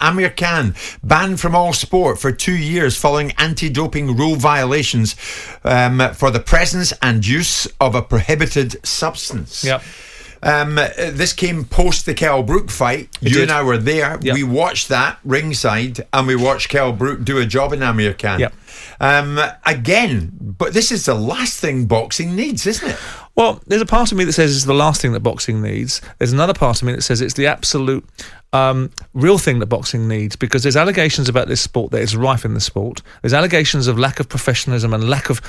Amir Khan banned from all sport for 2 years following anti-doping rule violations for the presence and use of a prohibited substance. Yep. This came post the Kell Brook fight. You and I were there. Yep. We watched that ringside, and we watched Kell Brook do a job in Amir Khan. Yep. Again, but this is the last thing boxing needs, isn't it? Well, there's a part of me that says it's the last thing that boxing needs. There's another part of me that says it's the absolute real thing that boxing needs, because there's allegations about this sport that is rife in the sport. There's allegations of lack of professionalism and lack of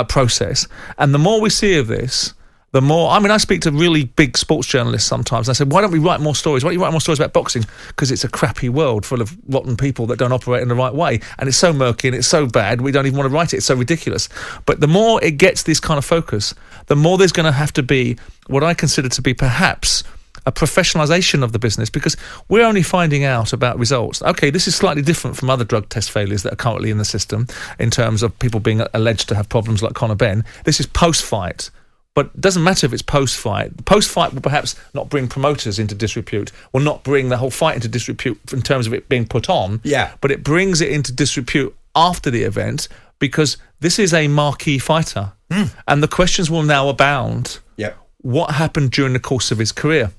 process. And the more we see of this, the more, I mean, I speak to really big sports journalists sometimes. And I say, why don't we write more stories? Why don't you write more stories about boxing? Because it's a crappy world full of rotten people that don't operate in the right way. And it's so murky and it's so bad, we don't even want to write it. It's so ridiculous. But the more it gets this kind of focus, the more there's going to have to be what I consider to be perhaps a professionalisation of the business, because we're only finding out about results. Okay, this is slightly different from other drug test failures that are currently in the system in terms of people being alleged to have problems like Conor Benn. This is post-fight. But it doesn't matter if it's post-fight. Post-fight will perhaps not bring promoters into disrepute, will not bring the whole fight into disrepute in terms of it being put on. Yeah. But it brings it into disrepute after the event, because this is a marquee fighter. And the questions will now abound. Yep. What happened during the course of his career?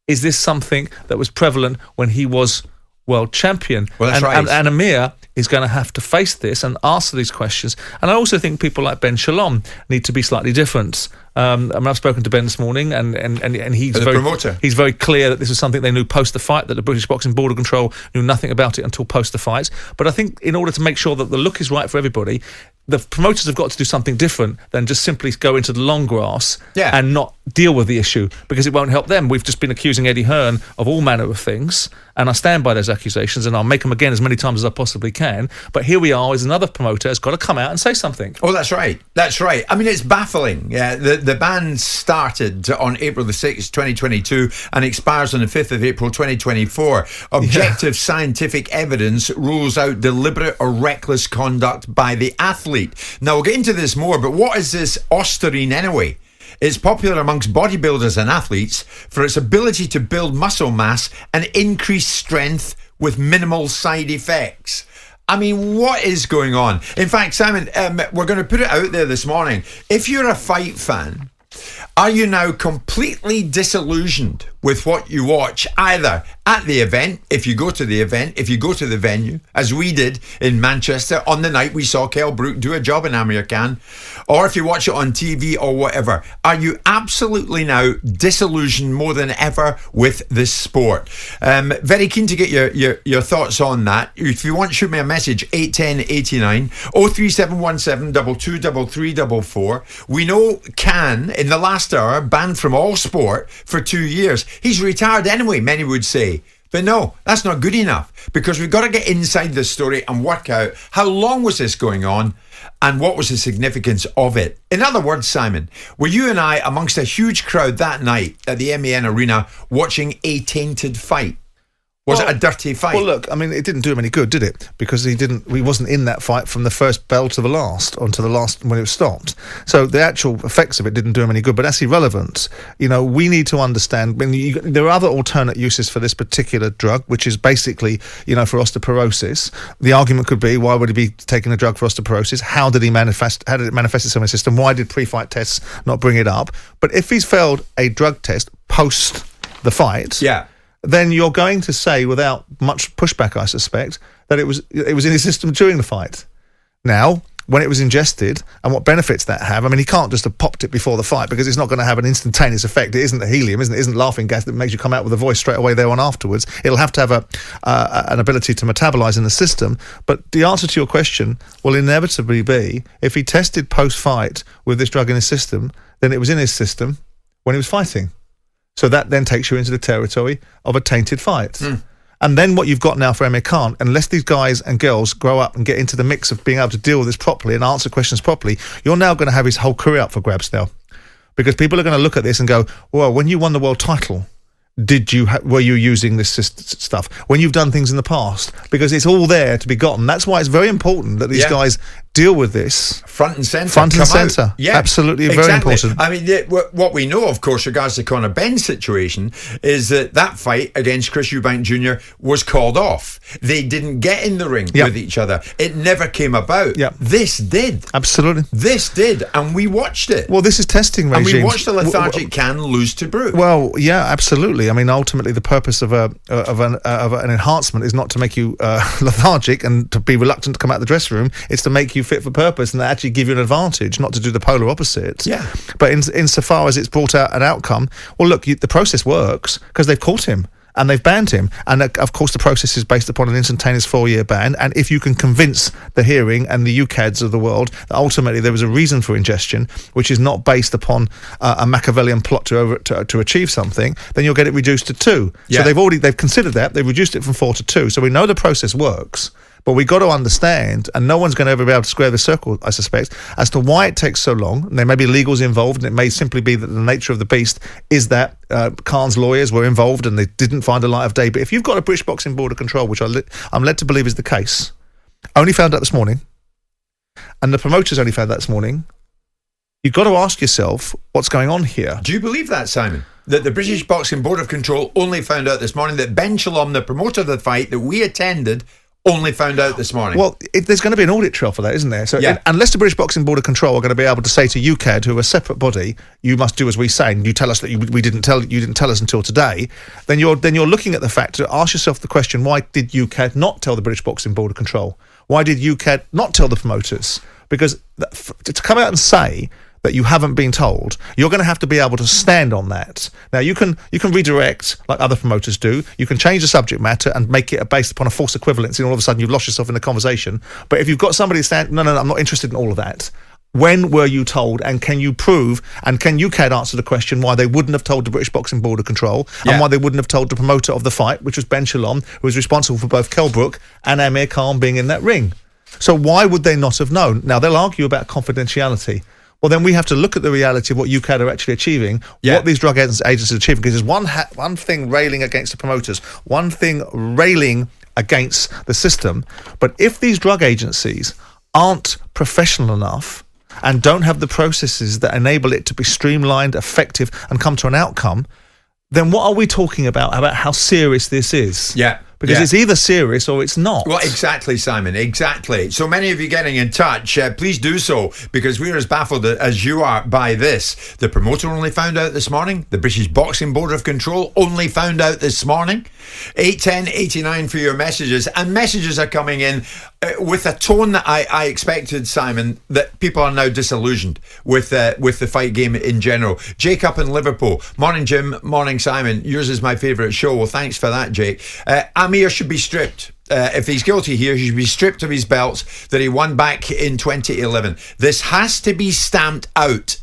Is this something that was prevalent when he was world champion? Well, that's right. And Amir is going to have to face this and answer these questions. And I also think people like Ben Shalom need to be slightly different. I mean, I've spoken to Ben this morning, and he's the promoter. He's very clear that this was something they knew post the fight, that the British Boxing Board of Control knew nothing about it until post the fight. But I think in order to make sure that the look is right for everybody, the promoters have got to do something different than just simply go into the long grass and not deal with the issue, because it won't help them. We've just been accusing Eddie Hearn of all manner of things, and I stand by those accusations, and I'll make them again as many times as I possibly can. But here we are, as another promoter has got to come out and say something. Oh, that's right. That's right. I mean, it's baffling. Yeah, the ban started on April the 6th, 2022, and expires on the 5th of April, 2024. Objective scientific evidence rules out deliberate or reckless conduct by the athlete. Now, we'll get into this more, but what is this ostarine anyway? It's popular amongst bodybuilders and athletes for its ability to build muscle mass and increase strength with minimal side effects. I mean, what is going on? In fact, Simon, we're going to put it out there this morning. If you're a fight fan, are you now completely disillusioned with what you watch, either at the event, if you go to the event, if you go to the venue, as we did in Manchester on the night we saw Kell Brook do a job in Amir Khan, or if you watch it on TV or whatever? Are you absolutely now disillusioned more than ever with this sport? Very keen to get your thoughts on that. If you want, shoot me a message, 81089 03717 223344. We know Khan, in the last hour, banned from all sport for 2 years. He's retired anyway, many would say. But no, that's not good enough, because we've got to get inside this story and work out how long was this going on and what was the significance of it. In other words, Simon, were you and I amongst a huge crowd that night at the MEN Arena watching a tainted fight? Was it a dirty fight? Well, look, I mean, it didn't do him any good, did it? Because he wasn't in that fight from the first bell to the last, onto the last when it was stopped. So the actual effects of it didn't do him any good, but that's irrelevant. You know, we need to understand, there are other alternate uses for this particular drug, which is basically, you know, for osteoporosis. The argument could be, why would he be taking a drug for osteoporosis? How did it manifest itself in the system? Why did pre-fight tests not bring it up? But if he's failed a drug test post the fight, then you're going to say, without much pushback, I suspect, that it was in his system during the fight. Now, when it was ingested, and what benefits that have, I mean, he can't just have popped it before the fight, because it's not going to have an instantaneous effect. It isn't the helium, isn't it? It isn't laughing gas that makes you come out with a voice straight away there on afterwards. It'll have to have an ability to metabolise in the system. But the answer to your question will inevitably be, if he tested post-fight with this drug in his system, then it was in his system when he was fighting. So that then takes you into the territory of a tainted fight. And then what you've got now for Amir Khan, unless these guys and girls grow up and get into the mix of being able to deal with this properly and answer questions properly, you're now going to have his whole career up for grabs now. Because people are going to look at this and go, well, when you won the world title, were you using this stuff? When you've done things in the past? Because it's all there to be gotten. That's why it's very important that these guys deal with this front and centre. Front and centre. Yeah, absolutely, exactly. very important. I mean, what we know, of course, regards to Conor Benn's situation is that fight against Chris Eubank Jr. was called off. They didn't get in the ring with each other. It never came about. This did. Absolutely. This did, and we watched it. Well, this is testing regimes. And we watched the lethargic Khan lose to Brook. Well, yeah, absolutely. I mean, ultimately, the purpose of an enhancement is not to make you lethargic and to be reluctant to come out of the dressing room. It's to make you fit for purpose and actually give you an advantage, not to do the polar opposite. Yeah. But insofar as it's brought out an outcome, well, look, the process works because they've caught him and they've banned him. And of course, the process is based upon an instantaneous 4-year ban. And if you can convince the hearing and the UKADs of the world that ultimately there was a reason for ingestion, which is not based upon a Machiavellian plot to achieve something, then you'll get it reduced to 2. Yeah. So they've considered that. They've reduced it from 4 to 2. So we know the process works. But we got to understand, and no one's going to ever be able to square the circle, I suspect, as to why it takes so long. And there may be legals involved, and it may simply be that the nature of the beast is that Khan's lawyers were involved and they didn't find a light of day. But if you've got a British Boxing Board of Control, which I'm led to believe is the case, only found out this morning, and the promoters only found out this morning, you've got to ask yourself what's going on here. Do you believe that, Simon? That the British Boxing Board of Control only found out this morning that Ben Shalom, the promoter of the fight that we attended, only found out this morning? Well, there's going to be an audit trail for that, isn't there? So unless the British Boxing Board of Control are going to be able to say to UKAD, who are a separate body, you must do as we say, and you tell us that you didn't tell us until today, then you're looking at the fact to ask yourself the question: why did UKAD not tell the British Boxing Board of Control? Why did UKAD not tell the promoters? Because to come out and say that you haven't been told, you're going to have to be able to stand on that. Now, you can redirect like other promoters do. You can change the subject matter and make it based upon a false equivalence, and all of a sudden you've lost yourself in the conversation. But if you've got somebody stand, no, I'm not interested in all of that. When were you told, and can you prove, and can UKAD answer the question why they wouldn't have told the British Boxing Board of Control, and why they wouldn't have told the promoter of the fight, which was Ben Shalom, who was responsible for both Kell Brook and Amir Khan being in that ring? So why would they not have known? Now, they'll argue about confidentiality. Well, then we have to look at the reality of what UKAD are actually achieving, what these drug agencies are achieving, because there's one thing railing against the promoters, one thing railing against the system. But if these drug agencies aren't professional enough and don't have the processes that enable it to be streamlined, effective, and come to an outcome, then what are we talking about how serious this is? Yeah. Because it's either serious or it's not. Well, exactly, Simon, exactly. So many of you getting in touch, please do so, because we're as baffled as you are by this. The promoter only found out this morning. The British Boxing Board of Control only found out this morning. 81089 for your messages. And messages are coming in with a tone that I expected, Simon, that people are now disillusioned with the fight game in general. Jake up in Liverpool. Morning, Jim. Morning, Simon. Yours is my favourite show. Well, thanks for that, Jake. Amir should be stripped. If he's guilty here, he should be stripped of his belts that he won back in 2011. This has to be stamped out.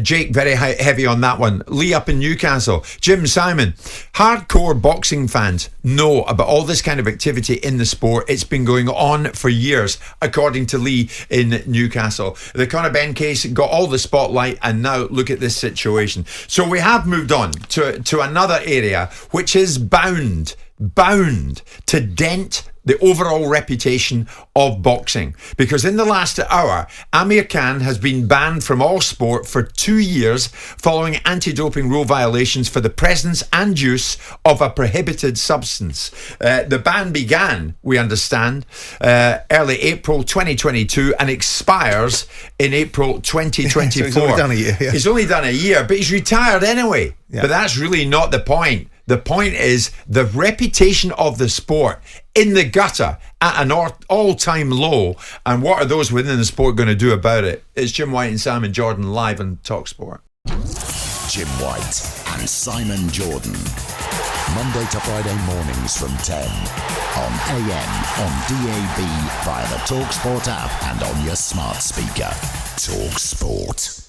Jake, very heavy on that one. Lee up in Newcastle. Jim, Simon, hardcore boxing fans know about all this kind of activity in the sport. It's been going on for years, according to Lee in Newcastle. The Conor Benn case got all the spotlight, and now look at this situation. So we have moved on to another area which is bound to dent the overall reputation of boxing, because in the last hour, Amir Khan has been banned from all sport for 2 years following anti-doping rule violations for the presence and use of a prohibited substance. The ban began, we understand, early April 2022 and expires in April 2024. So he's only done a year. Yeah. He's only done a year, but he's retired anyway. Yeah. But that's really not the point. The point is the reputation of the sport in the gutter at an all-time low. And what are those within the sport going to do about it? It's Jim White and Simon Jordan live on talkSPORT. Jim White and Simon Jordan. Monday to Friday mornings from 10 on AM, on DAB, via the talkSPORT app and on your smart speaker. talkSPORT.